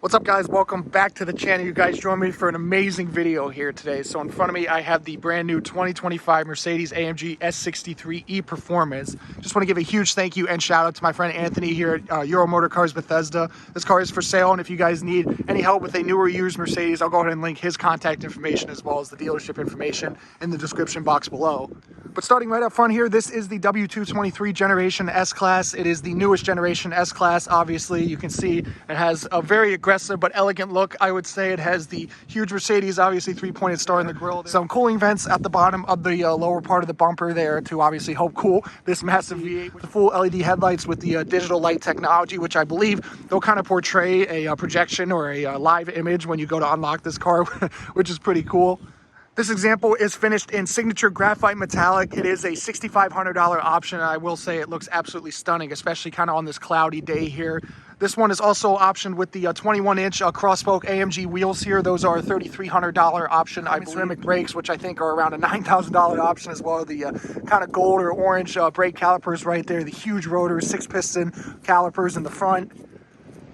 What's up, guys? Welcome back to the channel. You guys joined me for an amazing video here today. So in front of me I have the brand new 2025 Mercedes AMG S63 E-Performance. Just want to give a huge thank you and shout out to my friend Anthony here at Euro Motorcars Bethesda. This car is for sale, and if you guys need any help with a newer used Mercedes, I'll go ahead and link his contact information as well as the dealership information in the description box below. But starting right up front here, this is the W223 generation S-Class. It is the newest generation S-Class. Obviously, you can see it has a very aggressive but elegant look. I would say it has the huge Mercedes, obviously three-pointed star in the grille. Some cooling vents at the bottom of the lower part of the bumper there to obviously help cool this massive V8 with the full LED headlights with the digital light technology, which I believe they'll kind of portray a projection or a live image when you go to unlock this car, which is pretty cool. This example is finished in signature graphite metallic. It is a $6,500 option, and I will say it looks absolutely stunning, especially kind of on this cloudy day here. This one is also optioned with the 21-inch cross-spoke AMG wheels here. Those are a $3,300 option. Ceramic brakes, which I think are around a $9,000 option as well. The kind of gold or orange brake calipers right there. The huge rotors, 6-piston calipers in the front.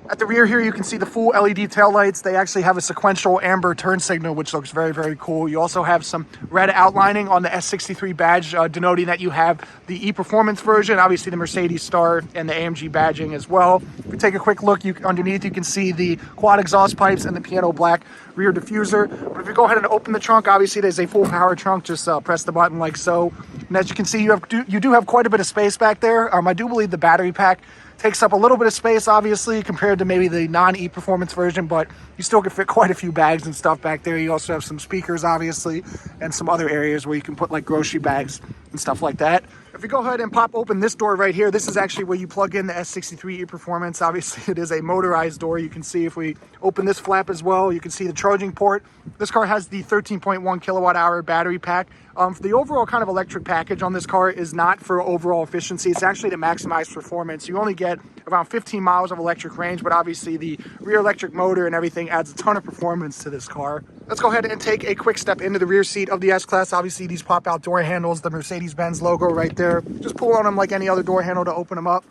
At the rear here, you can see the full LED taillights. They actually have a sequential amber turn signal, which looks very, very cool. You also have some red outlining on the S63 badge, denoting that you have the E-Performance version, obviously the Mercedes star, and the AMG badging as well. If we take a quick look, underneath you can see the quad exhaust pipes and the piano black rear diffuser. But if you go ahead and open the trunk, obviously there's a full power trunk. Just press the button like so. And as you can see, you do have quite a bit of space back there. I do believe the battery pack takes up a little bit of space, obviously, compared to maybe the non-E-Performance version, but you still can fit quite a few bags and stuff back there. You also have some speakers, obviously, and some other areas where you can put like grocery bags and stuff like that. If we go ahead and pop open this door right here, this is actually where you plug in the S63 E-Performance. Obviously, it is a motorized door. You can see if we open this flap as well, you can see the charging port. This car has the 13.1 kilowatt hour battery pack. The overall kind of electric package on this car is not for overall efficiency. It's actually to maximize performance. You only get around 15 miles of electric range, but obviously the rear electric motor and everything adds a ton of performance to this car. Let's go ahead and take a quick step into the rear seat of the S-Class. Obviously, these pop-out door handles, the Mercedes-Benz logo right there. Just pull on them like any other door handle to open them up.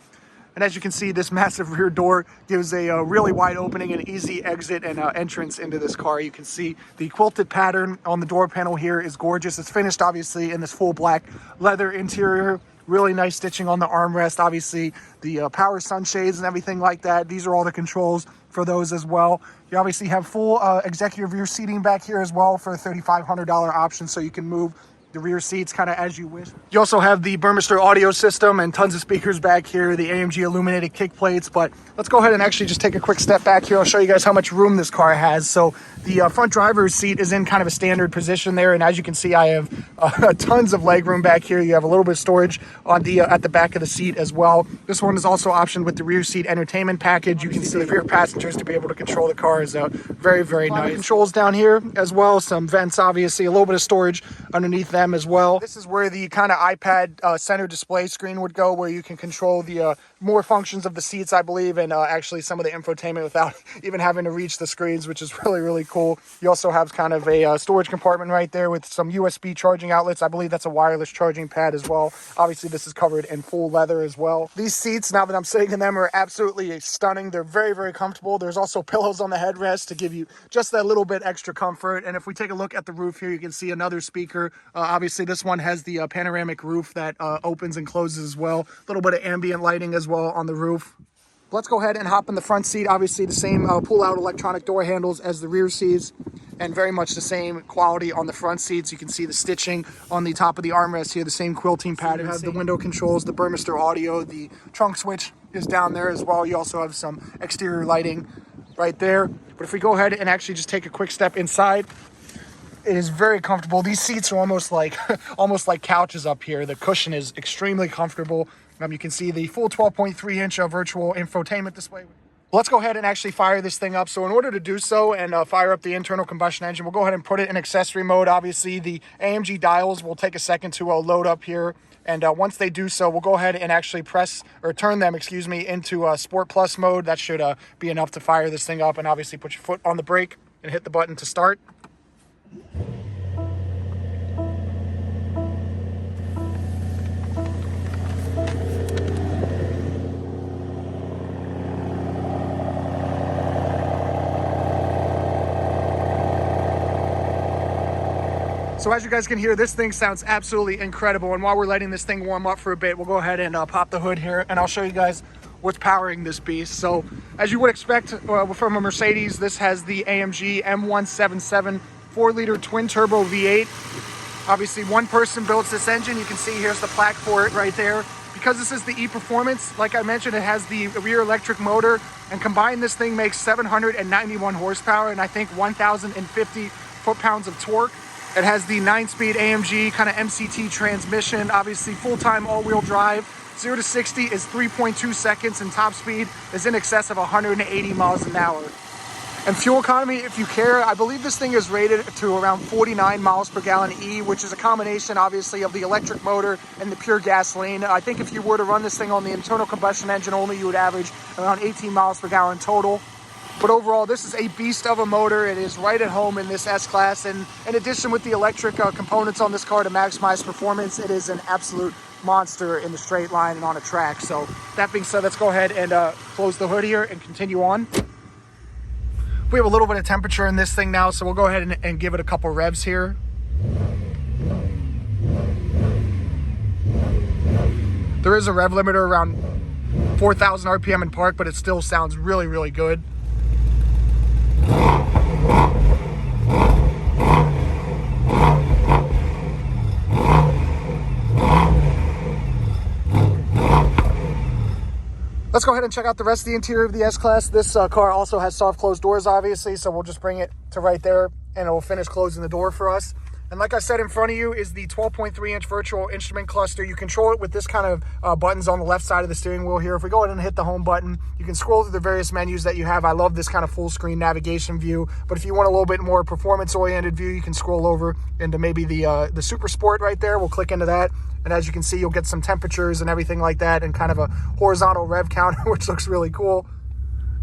And as you can see, this massive rear door gives a really wide opening and easy exit and entrance into this car. You can see the quilted pattern on the door panel here is gorgeous. It's finished, obviously, in this full black leather interior. Really nice stitching on the armrest. Obviously, the power sunshades and everything like that. These are all the controls for those as well. You obviously have full executive rear seating back here as well for a $3,500 option, so you can move the rear seats kind of as you wish. You also have the Burmester audio system and tons of speakers back here, the AMG illuminated kick plates. But let's go ahead and actually just take a quick step back here. I'll show you guys how much room this car has. So the front driver's seat is in kind of a standard position there, and as you can see, I have tons of leg room back here. You have a little bit of storage on the at the back of the seat as well. This one is also optioned with the rear seat entertainment package. You can see the rear passengers to be able to control the car is very, very nice. Controls down here as well, some vents, obviously, a little bit of storage underneath them as well. This is where the kind of iPad center display screen would go, where you can control the more functions of the seats, I believe, and actually some of the infotainment without even having to reach the screens, which is really, really cool. You also have kind of a storage compartment right there with some USB charging outlets. I believe that's a wireless charging pad as well. Obviously, this is covered in full leather as well. These seats, now that I'm sitting in them, are absolutely stunning. They're very, very comfortable. There's also pillows on the headrest to give you just that little bit extra comfort. And if we take a look at the roof here, you can see another speaker. Obviously, this one has the panoramic roof that opens and closes as well. A little bit of ambient lighting as well on the roof. Let's go ahead and hop in the front seat. Obviously, the same pull-out electronic door handles as the rear seats, and very much the same quality on the front seats. You can see the stitching on the top of the armrest here, the same quilting pattern. You have the window controls, the Burmester audio, the trunk switch is down there as well. You also have some exterior lighting right there. But if we go ahead and actually just take a quick step inside, it is very comfortable. These seats are almost like couches up here. The cushion is extremely comfortable. You can see the full 12.3-inch virtual infotainment display. Let's go ahead and actually fire this thing up. So in order to do so and fire up the internal combustion engine, we'll go ahead and put it in accessory mode. Obviously, the AMG dials will take a second to load up here. And once they do so, we'll go ahead and actually turn them, into Sport Plus mode. That should be enough to fire this thing up, and obviously put your foot on the brake and hit the button to start. So as you guys can hear, this thing sounds absolutely incredible. And while we're letting this thing warm up for a bit, we'll go ahead and pop the hood here, and I'll show you guys what's powering this beast. So as you would expect from a Mercedes, this has the AMG M177 4-liter twin-turbo V8. Obviously, one person builds this engine. You can see here's the plaque for it right there. Because this is the E-Performance, like I mentioned, it has the rear electric motor, and combined this thing makes 791 horsepower and I think 1,050 foot-pounds of torque. It has the 9-speed AMG kind of MCT transmission, obviously full-time all-wheel drive. 0 to 60 is 3.2 seconds, and top speed is in excess of 180 miles an hour. And fuel economy, if you care, I believe this thing is rated to around 49 miles per gallon E, which is a combination, obviously, of the electric motor and the pure gasoline. I think if you were to run this thing on the internal combustion engine only, you would average around 18 miles per gallon total. But overall, this is a beast of a motor. It is right at home in this S-Class. And in addition, with the electric components on this car to maximize performance, it is an absolute monster in the straight line and on a track. So that being said, let's go ahead and close the hood here and continue on. We have a little bit of temperature in this thing now, so we'll go ahead and give it a couple revs here. There is a rev limiter around 4,000 RPM in park, but it still sounds really, really good. Let's go ahead and check out the rest of the interior of the S-Class. This car also has soft closed doors, obviously, so we'll just bring it to right there and it will finish closing the door for us. And like I said, in front of you is the 12.3-inch virtual instrument cluster. You control it with this kind of buttons on the left side of the steering wheel here. If we go ahead and hit the home button, you can scroll through the various menus that you have. I love this kind of full screen navigation view, but if you want a little bit more performance oriented view, you can scroll over into maybe the Super Sport right there. We'll click into that. And as you can see, you'll get some temperatures and everything like that, and kind of a horizontal rev counter, which looks really cool.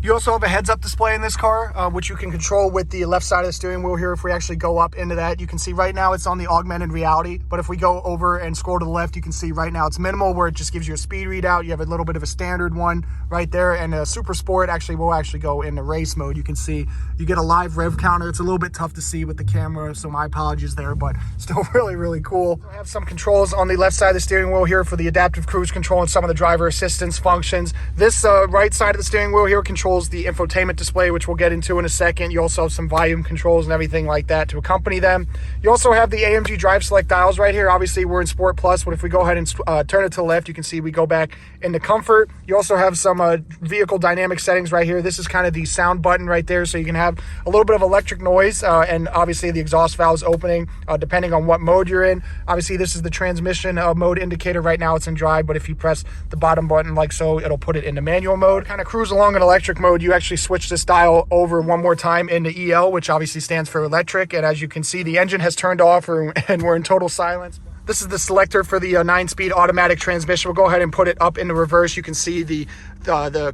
You also have a heads-up display in this car, which you can control with the left side of the steering wheel here. If we actually go up into that, you can see right now it's on the augmented reality. But if we go over and scroll to the left, you can see right now it's minimal, where it just gives you a speed readout. You have a little bit of a standard one right there. And a Super Sport will actually go into race mode. You can see you get a live rev counter. It's a little bit tough to see with the camera, so my apologies there, but still really, really cool. I have some controls on the left side of the steering wheel here for the adaptive cruise control and some of the driver assistance functions. This right side of the steering wheel here controls the infotainment display, which we'll get into in a second. You also have some volume controls and everything like that to accompany them. You also have the AMG Drive Select dials right here. Obviously, we're in Sport Plus, but if we go ahead and turn it to the left, you can see we go back into Comfort. You also have some vehicle dynamic settings right here. This is kind of the sound button right there, so you can have a little bit of electric noise, and obviously the exhaust valves opening depending on what mode you're in. Obviously, this is the transmission mode indicator. Right now it's in drive, but if you press the bottom button like so, it'll put it into manual mode. Kind of cruise along in electric mode, you actually switch this dial over one more time into EL, which obviously stands for electric. And as you can see, the engine has turned off and we're in total silence. This is the selector for the 9-speed automatic transmission. We'll go ahead and put it up into reverse. You can see the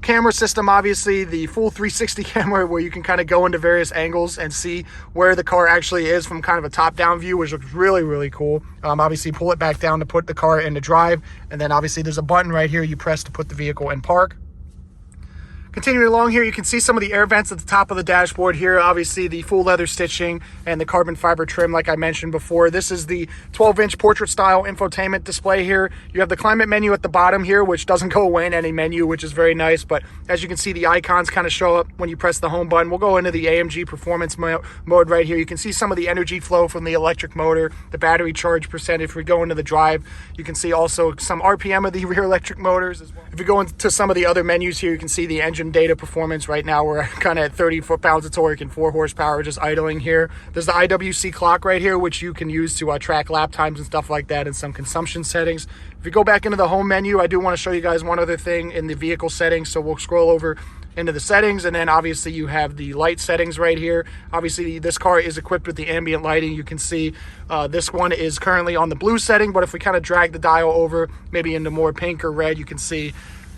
camera system, obviously, the full 360 camera, where you can kind of go into various angles and see where the car actually is from kind of a top-down view, which looks really, really cool. Obviously, pull it back down to put the car into drive. And then obviously there's a button right here you press to put the vehicle in park. Continuing along here, you can see some of the air vents at the top of the dashboard here. Obviously, the full leather stitching and the carbon fiber trim, like I mentioned before. This is the 12-inch portrait-style infotainment display here. You have the climate menu at the bottom here, which doesn't go away in any menu, which is very nice. But as you can see, the icons kind of show up when you press the home button. We'll go into the AMG performance mode right here. You can see some of the energy flow from the electric motor, the battery charge percentage. If we go into the drive, you can see also some RPM of the rear electric motors as well. If you go into some of the other menus here, you can see the engine data performance. Right now we're kind of at 30 foot-pounds of torque and 4 horsepower just idling here. There's the IWC clock right here, which you can use to track lap times and stuff like that, and some consumption settings. If you go back into the home menu, I do want to show you guys one other thing in the vehicle settings. So we'll scroll over into the settings, and then obviously you have the light settings right here. Obviously this car is equipped with the ambient lighting. You can see this one is currently on the blue setting, but if we kind of drag the dial over maybe into more pink or red, you can see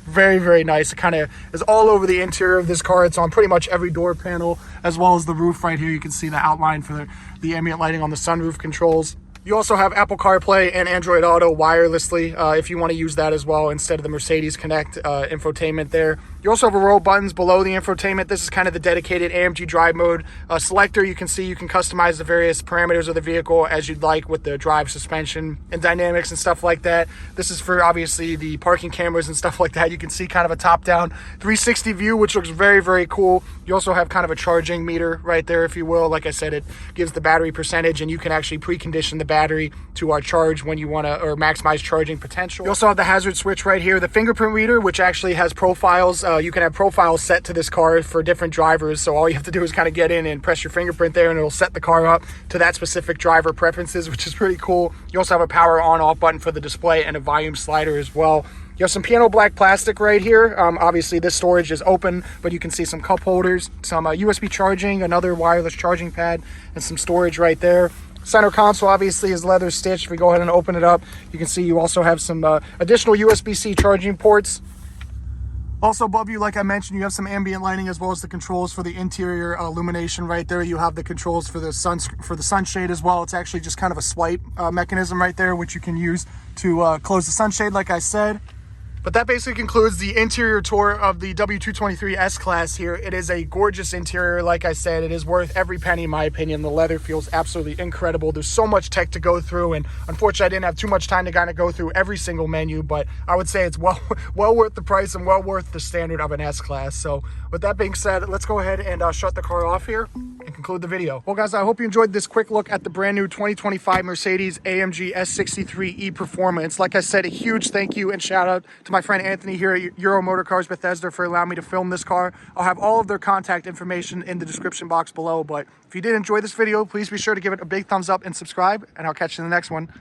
very, very nice. It kind of is all over the interior of this car. It's on pretty much every door panel, as well as the roof right here. You can see the outline for the ambient lighting on the sunroof controls. You also have Apple CarPlay and Android Auto wirelessly if you want to use that as well instead of the Mercedes Connect infotainment there. You also have a row of buttons below the infotainment. This is kind of the dedicated AMG drive mode selector. You can see you can customize the various parameters of the vehicle as you'd like with the drive, suspension, and dynamics and stuff like that. This is for obviously the parking cameras and stuff like that. You can see kind of a top-down 360 view, which looks very, very cool. You also have kind of a charging meter right there, if you will. Like I said, it gives the battery percentage, and you can actually precondition the battery to charge when you want to, or maximize charging potential. You also have the hazard switch right here, the fingerprint reader, which actually has profiles. You can have profiles set to this car for different drivers, so all you have to do is kind of get in and press your fingerprint there, and it'll set the car up to that specific driver preferences, which is pretty cool. You also have a power on-off button for the display and a volume slider as well. You have some piano black plastic right here. Obviously, this storage is open, but you can see some cup holders, some USB charging, another wireless charging pad, and some storage right there. Center console obviously is leather stitched. If we go ahead and open it up, you can see you also have some additional USB-C charging ports. Also above you, like I mentioned, you have some ambient lighting as well as the controls for the interior illumination right there. You have the controls for the sunshade as well. It's actually just kind of a swipe mechanism right there, which you can use to close the sunshade, like I said. But that basically concludes the interior tour of the W223 S-Class here. It is a gorgeous interior. Like I said, it is worth every penny in my opinion. The leather feels absolutely incredible. There's so much tech to go through, and unfortunately I didn't have too much time to kind of go through every single menu, but I would say it's well worth the price and well worth the standard of an S-Class. So with that being said, let's go ahead and shut the car off here and conclude the video. Well guys, I hope you enjoyed this quick look at the brand new 2025 Mercedes AMG S63 E-Performance. Like I said, a huge thank you and shout out to my friend Anthony here at Euro Motorcars Bethesda for allowing me to film this car. I'll have all of their contact information in the description box below, but if you did enjoy this video, please be sure to give it a big thumbs up and subscribe, and I'll catch you in the next one.